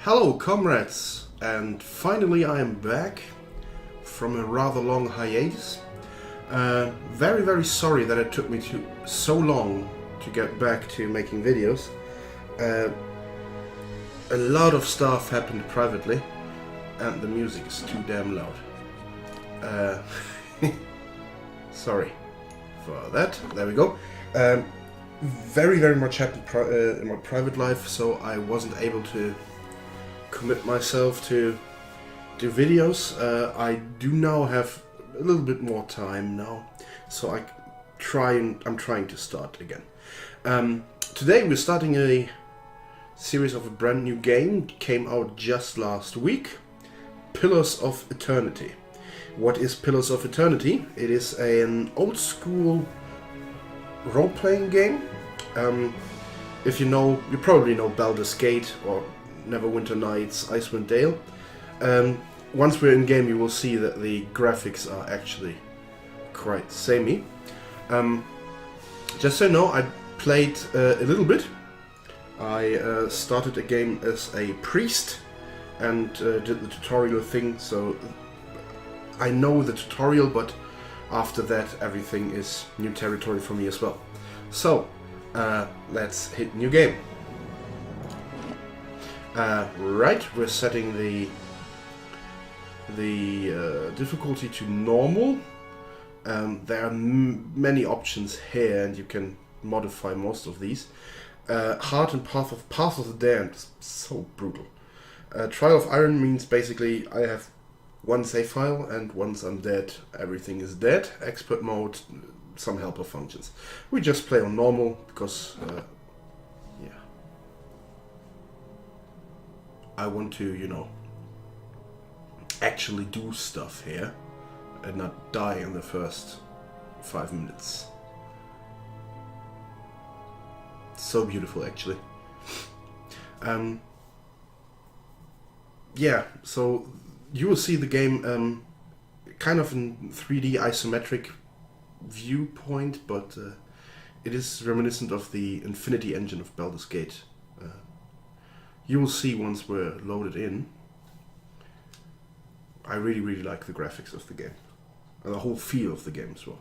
Hello comrades, and finally I am back from a rather long hiatus. Very sorry that it took me so long to get back to making videos. A lot of stuff happened privately and the music is too damn loud. Sorry for that. There we go. Very much happened in my private life, so I wasn't able to commit myself to do videos. I do now have a little bit more time now, so I'm trying to start again. Today we're starting a series of a brand new game. It came out just last week. Pillars of Eternity. What is Pillars of Eternity? It is an old school role-playing game. If you probably know Baldur's Gate or Neverwinter Nights, Icewind Dale. Once we're in game, you will see that the graphics are actually quite samey. Just so you know, I played a little bit. I started a game as a priest and did the tutorial thing, so I know the tutorial, but after that everything is new territory for me as well. So, let's hit new game. Right, we're setting the difficulty to normal. There are many options here, and you can modify most of these. Hard and Path of the Damned is so brutal. Trial of Iron means basically I have one save file, and once I'm dead, everything is dead. Expert mode, some helper functions. We just play on normal because yeah, I want to, actually do stuff here and not die in the first 5 minutes. So beautiful, actually. Yeah, so you will see the game kind of in 3D isometric viewpoint, but it is reminiscent of the Infinity engine of Baldur's Gate. You will see once we're loaded in. I really like the graphics of the game and the whole feel of the game as well.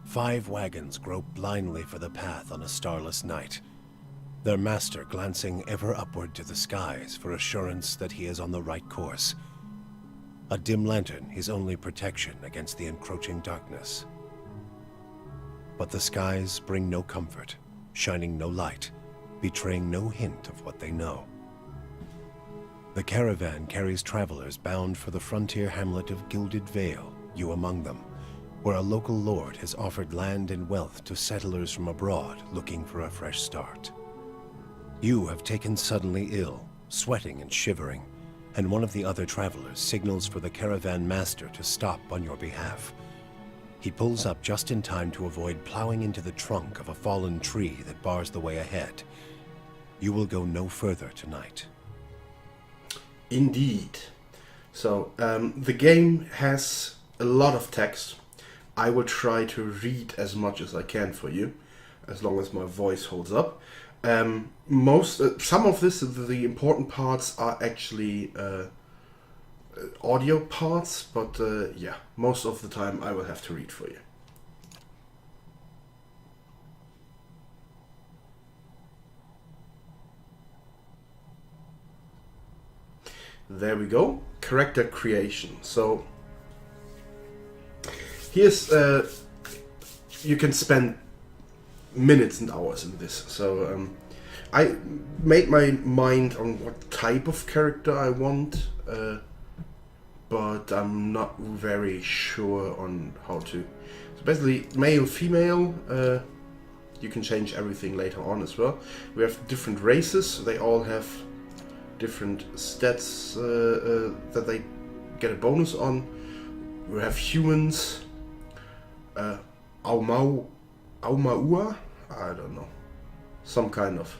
Five wagons grope blindly for the path on a starless night, their master glancing ever upward to the skies for assurance that he is on the right course. A dim lantern his only protection against the encroaching darkness. But the skies bring no comfort, shining no light, betraying no hint of what they know. The caravan carries travelers bound for the frontier hamlet of Gilded Vale, you among them, where a local lord has offered land and wealth to settlers from abroad looking for a fresh start. You have taken suddenly ill, sweating and shivering, and one of the other travelers signals for the caravan master to stop on your behalf. He pulls up just in time to avoid plowing into the trunk of a fallen tree that bars the way ahead. You will go no further tonight. Indeed. So, the game has a lot of text. I will try to read as much as I can for you, as long as my voice holds up. Some of the important parts are actually audio parts, but yeah, most of the time I will have to read for you. There we go. Character creation. So here's you can spend minutes and hours in this. So I made my mind on what type of character I want, but I'm not very sure on how to. So basically, male, female. You can change everything later on as well. We have different races. They all have different stats that they get a bonus on. We have humans, Aumaua, I don't know, some kind of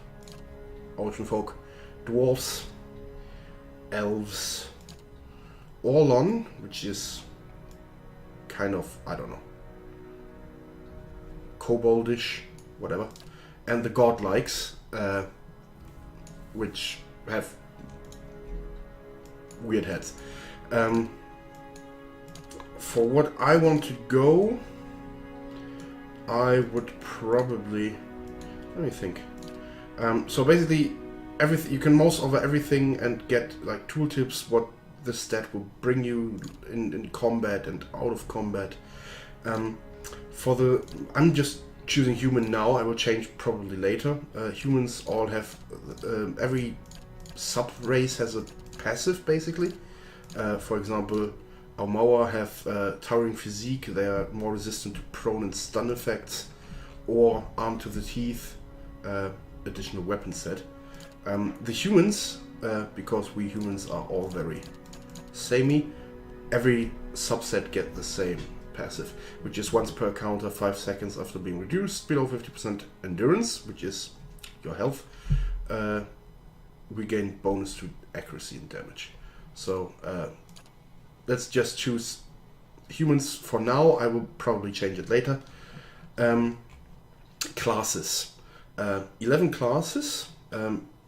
ocean folk, dwarves, elves, Orlon, which is kind of, I don't know, koboldish, whatever, and the godlikes, which have weird heads. For what I want to go, I would probably, let me think. So basically, everything, you can mouse over everything and get like tooltips what the stat will bring you in combat and out of combat. I'm just choosing human now. I will change probably later. Humans all have, every sub-race has a passive basically. For example, Aumaua have towering physique. They are more resistant to prone and stun effects, or armed to the teeth, additional weapon set. The humans, because we humans are all very samey, every subset get the same passive, which is once per counter, 5 seconds after being reduced below 50% endurance, which is your health. We gain bonus to accuracy and damage. So let's just choose humans for now. I will probably change it later. Classes. 11 classes.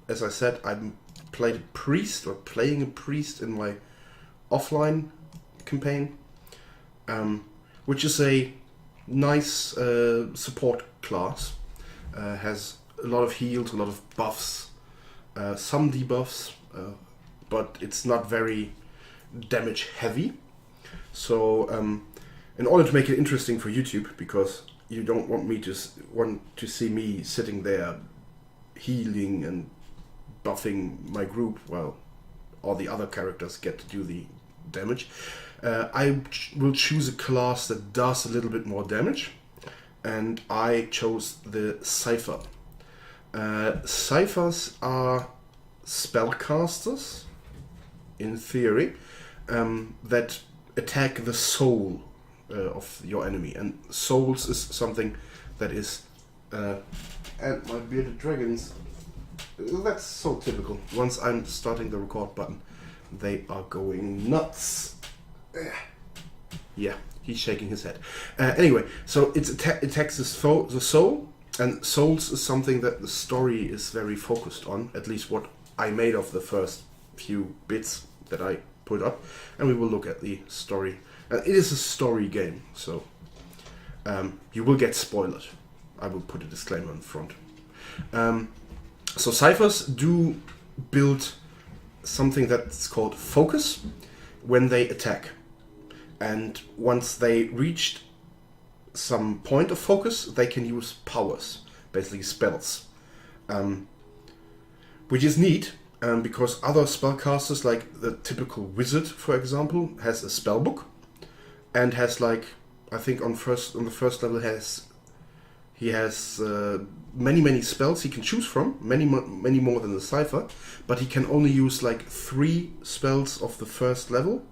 As I said, I'm playing a priest in my offline campaign, which is a nice support class. Has a lot of heals, a lot of buffs, some debuffs, but it's not very damage heavy. So in order to make it interesting for YouTube, because you don't want to see me sitting there healing and buffing my group while all the other characters get to do the damage, I will choose a class that does a little bit more damage, and I chose the Cypher. Cyphers are spellcasters, in theory, that attack the soul of your enemy, and souls is something that is, and my bearded dragons, that's so typical. Once I'm starting the record button, they are going nuts. Yeah, he's shaking his head. Anyway, so it attacks the soul, and souls is something that the story is very focused on, at least what I made of the first few bits that I put up, and we will look at the story. It is a story game, so you will get spoiled. I will put a disclaimer in front. So ciphers do build something that's called focus when they attack. And once they reached some point of focus, they can use powers, basically spells. Which is neat, because other spellcasters, like the typical wizard, for example, has a spell book, and has, like, I think on the first level he has many spells he can choose from, many more than the cipher, but he can only use like 3 spells of the first level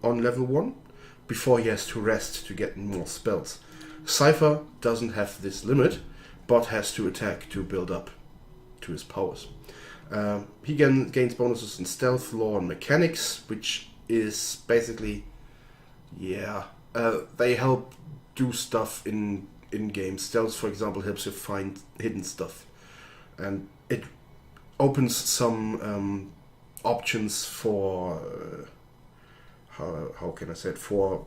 on level 1 before he has to rest to get more spells. Cipher doesn't have this limit, but has to attack to build up to his powers. He gains bonuses in stealth, lore, and mechanics, which is basically, they help do stuff in-game. Stealth, for example, helps you find hidden stuff. And it opens some options for, how can I say it, for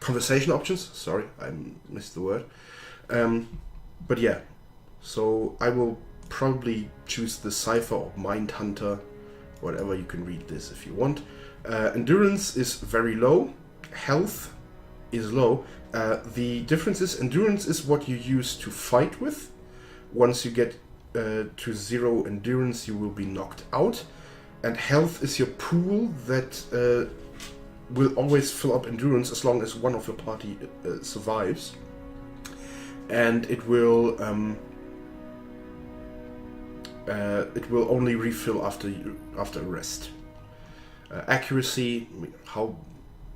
conversation options. Sorry, I missed the word. But yeah, so I will probably choose the Cypher or Mind Hunter, whatever. You can read this if you want. Endurance is very low. Health is low. The difference is endurance is what you use to fight with. Once you get to 0 endurance, you will be knocked out. And health is your pool that will always fill up endurance as long as one of your party survives. And it will only refill after a rest. Accuracy, how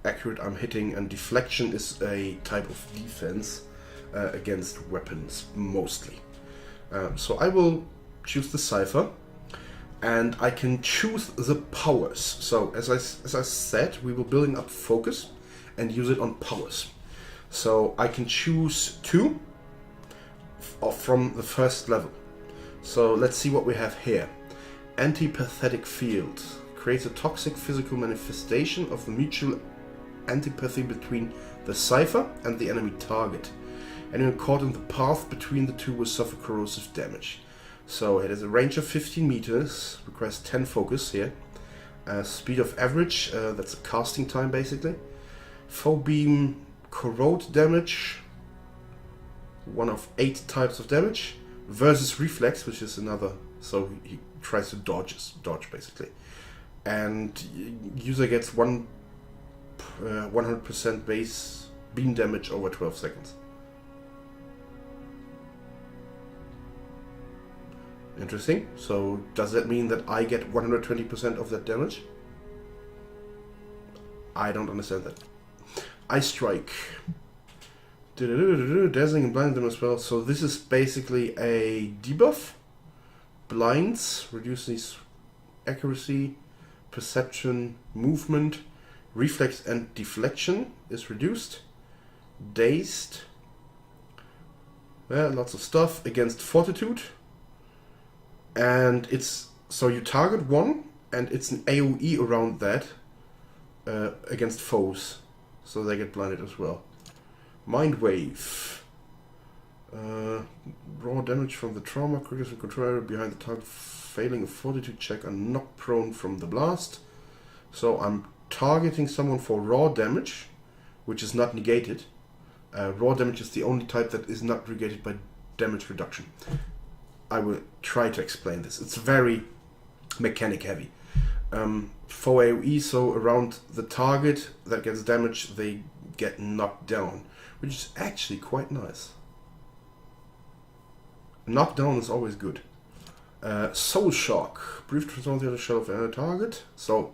accurate I'm hitting, and deflection is a type of defense against weapons mostly. So I will choose the Cypher, and I can choose the powers. So as I said, we will building up focus and use it on powers. So I can choose 2 from the first level. So let's see what we have here. Antipathetic field. Creates a toxic physical manifestation of the mutual antipathy between the cipher and the enemy target. Anyone caught in the path between the two will suffer corrosive damage. So it has a range of 15 meters, requires 10 focus here. Speed of average, that's a casting time basically. Foe beam corrode damage, 1 of 8 types of damage. Versus reflex, which is another, so he tries to dodge basically. And user gets 100% base beam damage over 12 seconds. Interesting. So does that mean that I get 120% of that damage? I don't understand that. Ice Strike. Dazzling and blind them as well. So this is basically a debuff. Blinds reduces accuracy, perception, movement, reflex and deflection is reduced. Dazed. Lots of stuff against fortitude. And it's so you target one, and it's an AoE around that against foes, so they get blinded as well. Mind Wave. Raw damage from the trauma. Critters and controller behind the target failing a fortitude check are knocked prone from the blast. So I'm targeting someone for raw damage, which is not negated. Raw damage is the only type that is not negated by damage reduction. I will try to explain this. It's very mechanic heavy. For AoE, so around the target that gets damaged, they get knocked down, which is actually quite nice. Knockdown is always good. Soul Shock. Brief transform the other shell of an target. So,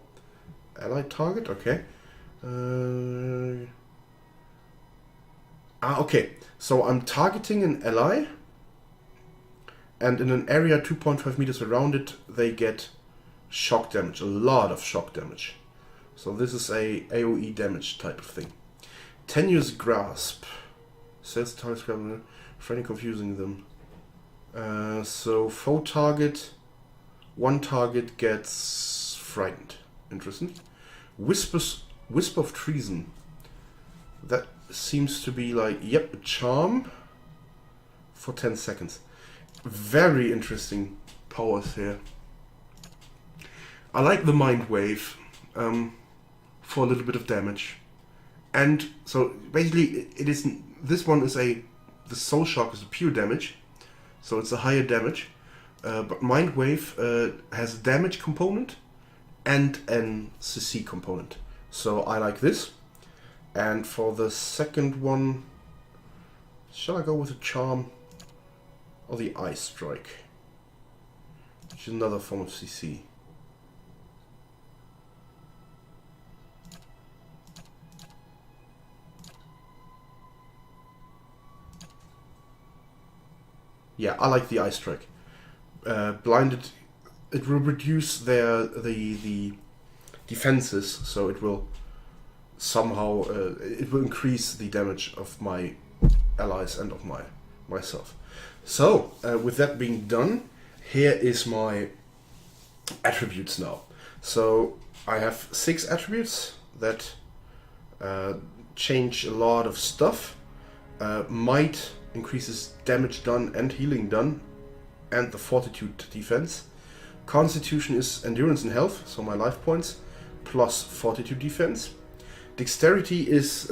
allied target, okay. Okay, so I'm targeting an ally, and in an area 2.5 meters around it, they get shock damage, a lot of shock damage. So this is a AoE damage type of thing. Tenuous Grasp. Says target scrambler, frightening, confusing them. So foe target, one target gets frightened. Interesting. Whisper of Treason. That seems to be like, yep, a charm for 10 seconds. Very interesting powers here. I like the Mind Wave for a little bit of damage. And so basically it isn't, this one is the Soul Shock is a pure damage. So it's a higher damage. But Mind Wave has a damage component and an CC component. So I like this. And for the second one, shall I go with a charm or the Ice Strike, which is another form of CC? Yeah, I like the Ice Strike. Blinded, it will reduce the defenses, so it will somehow it will increase the damage of my allies and of myself. So with that being done, here is my attributes now. So I have 6 attributes that change a lot of stuff. Might increases damage done and healing done, and the fortitude defense. Constitution is endurance and health, so my life points, plus fortitude defense. Dexterity is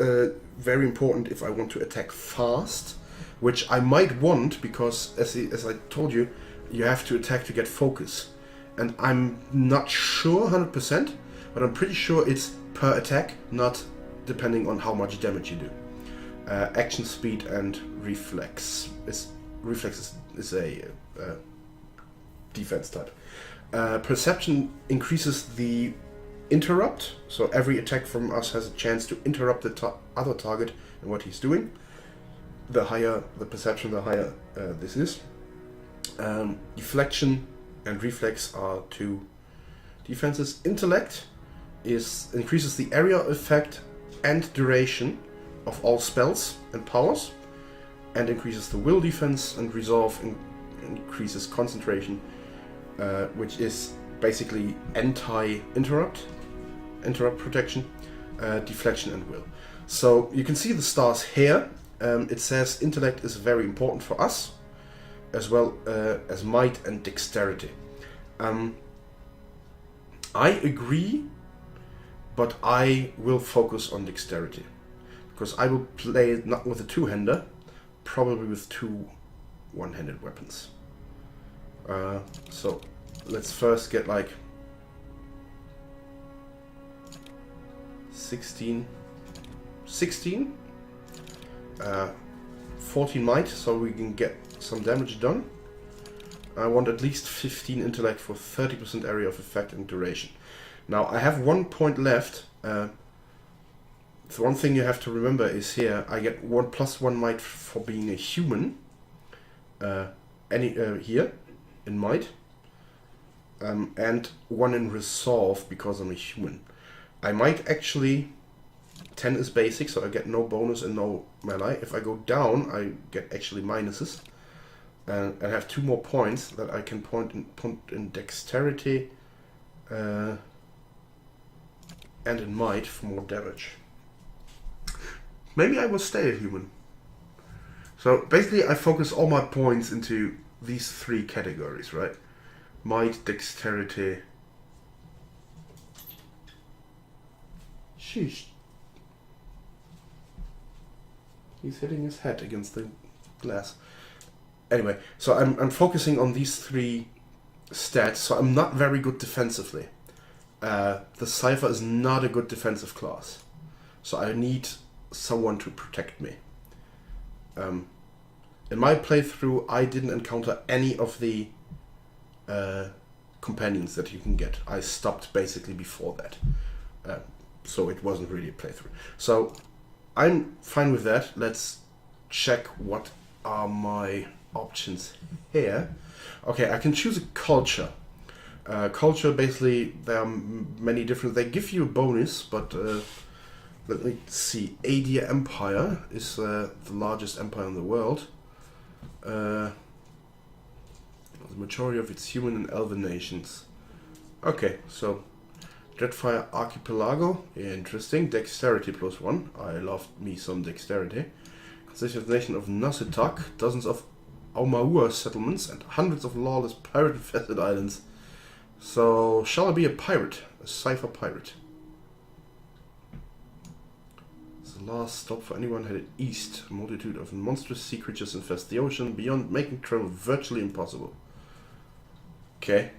very important if I want to attack fast, which I might want because, as I told you, you have to attack to get focus. And I'm not sure 100%, but I'm pretty sure it's per attack, not depending on how much damage you do. Action speed and reflex. Reflex is a defense type. Perception increases the interrupt, so every attack from us has a chance to interrupt the other target and what he's doing. The higher the perception, the higher this is. Deflection and reflex are 2 defenses. Intellect increases the area effect and duration of all spells and powers, and increases the will defense, and resolve increases concentration, which is basically anti-interrupt protection, deflection, and will. So you can see the stars here. It says intellect is very important for us, as well as might and dexterity. I agree, but I will focus on dexterity, because I will play it not with a two-hander, probably with two one-handed weapons. So let's first get like 16, 14 might, so we can get some damage done. I want at least 15 intellect for 30% area of effect and duration. Now I have 1 point left. The one thing you have to remember is here I get 1 + 1 might for being a human. Here in might, and 1 in resolve because I'm a human. I might actually 10 is basic, so I get no bonus and no melee. If I go down, I get actually minuses. And I have 2 more points that I can put in dexterity and in might for more damage. Maybe I will stay a human. So basically I focus all my points into these 3 categories, right? Might, dexterity. Sheesh. He's hitting his head against the glass. Anyway, so I'm focusing on these 3 stats, so I'm not very good defensively. The Cypher is not a good defensive class, so I need someone to protect me. In my playthrough, I didn't encounter any of the companions that you can get. I stopped basically before that, so it wasn't really a playthrough. So I'm fine with that. Let's check what are my options here. Okay, I can choose a culture. Culture, basically, there are many different. They give you a bonus, but let me see. Adia Empire is the largest empire in the world. The majority of its human and elven nations. Okay, so Dreadfire Archipelago, interesting. Dexterity +1. I love me some dexterity. Consists of the nation of Nasitak, dozens of Aumaua settlements, and hundreds of lawless pirate-infested islands. So, shall I be a pirate? A Cypher pirate. It's the last stop for anyone headed east. A multitude of monstrous sea creatures infest the ocean, beyond making travel virtually impossible. Okay.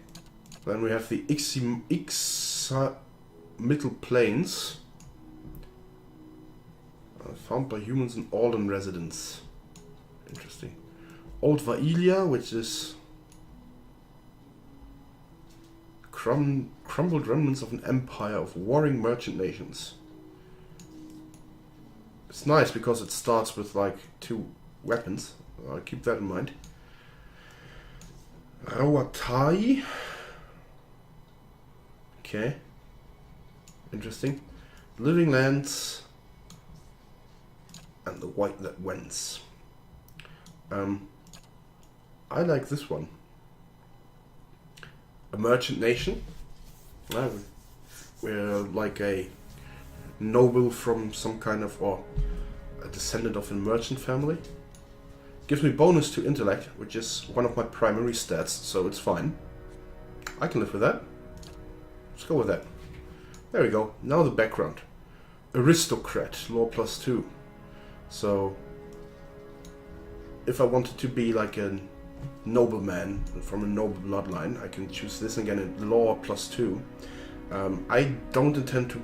Then we have the Ixa Middle Plains. Found by humans and Alden residents. Interesting. Old Vaelia, which is crumbled remnants of an empire of warring merchant nations. It's nice because it starts with like 2 weapons. I'll keep that in mind. Awatai. Okay. Interesting. Living Lands and the White That Wends. I like this one. A merchant nation. We're like a noble from some kind of, or a descendant of a merchant family. Gives me bonus to intellect, which is one of my primary stats, so it's fine. I can live with that. Let's go with that. There we go. Now the background. Aristocrat, law +2. So, if I wanted to be like a nobleman from a noble bloodline, I can choose this and get a law +2. I don't intend to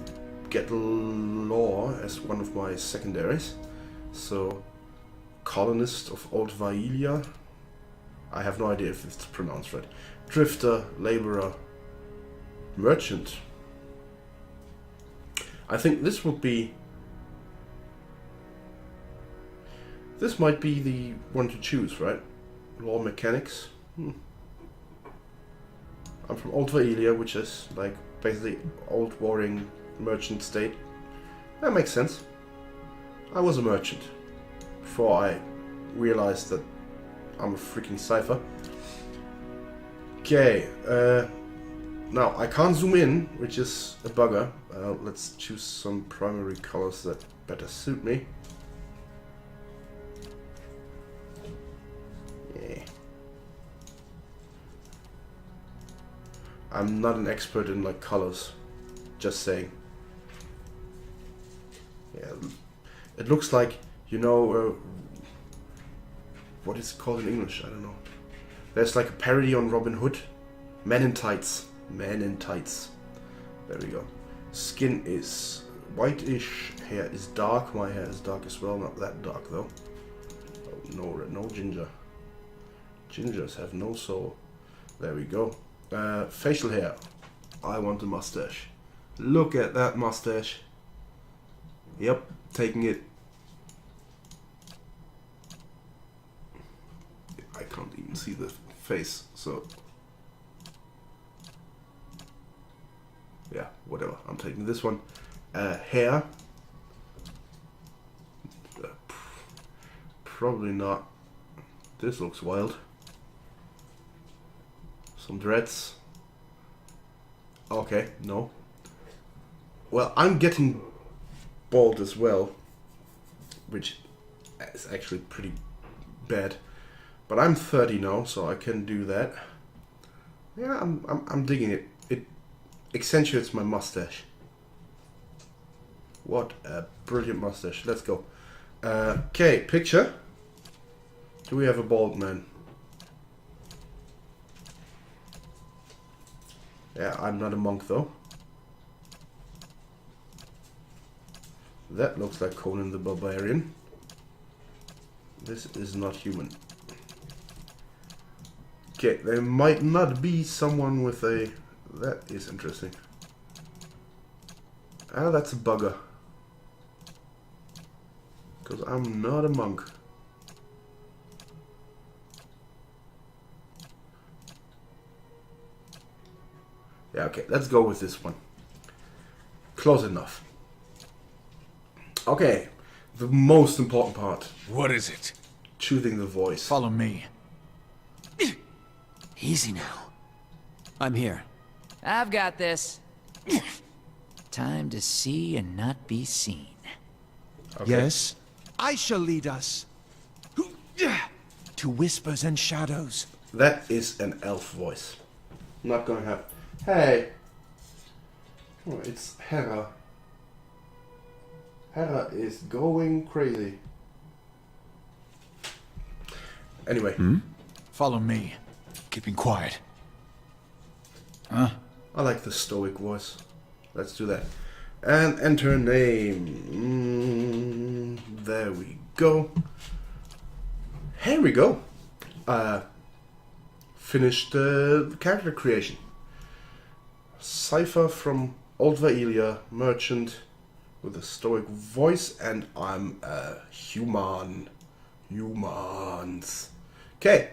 get law as one of my secondaries. So, colonist of Old Vaelia. I have no idea if it's pronounced right. Drifter, laborer, merchant. I think this would be... This might be the one to choose, right? Law mechanics. I'm from Old Vaelia, which is like basically old warring merchant state. That makes sense. I was a merchant before I realized that I'm a freaking cipher. Okay, now I can't zoom in, which is a bugger. Let's choose some primary colors that better suit me. Yeah. I'm not an expert in like colors, just saying. Yeah, it looks like, you know, what is it called in English? I don't know. There's like a parody on Robin Hood. Men in Tights. Men in Tights. There we go. Skin is whitish. Hair is dark. My hair is dark as well. Not that dark though. Oh, no ginger. Gingers have no soul. There we go. Facial hair. I want a mustache. Look at that mustache. Yep, taking it. I can't even see the face, so yeah, whatever. I'm taking this one. Hair. Probably not. This looks wild. Some dreads. Okay, no. Well, I'm getting bald as well, which is actually pretty bad. But I'm 30 now, so I can do that. Yeah, I'm digging it. It accentuates my mustache. What a brilliant mustache. Let's go. Okay, picture. Do we have a bald man? Yeah, I'm not a monk though. That looks like Conan the Barbarian. This is not human. Okay, there might not be someone with a... That is interesting. Ah, that's a bugger. Because I'm not a monk. Yeah, okay, let's go with this one. Close enough. Okay, the most important part. What is it? Choosing the voice. Follow me. Easy now. I'm here. I've got this. Time to see and not be seen. Okay. Yes? I shall lead us. To whispers and shadows. That is an elf voice. Not gonna happen. Hey! Oh, it's Hera. Hera is going crazy. Anyway. Follow me. Keeping quiet. I like the stoic voice. Let's do that. And enter name. There we go. Here we go. Finished the character creation. Cypher from Old Vaelia, merchant with a stoic voice, and I'm a human. Humans. Okay.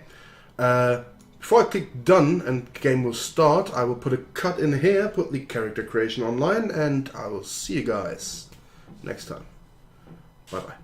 Before I click done and game will start, I will put a cut in here, put the character creation online, and I will see you guys next time. Bye bye.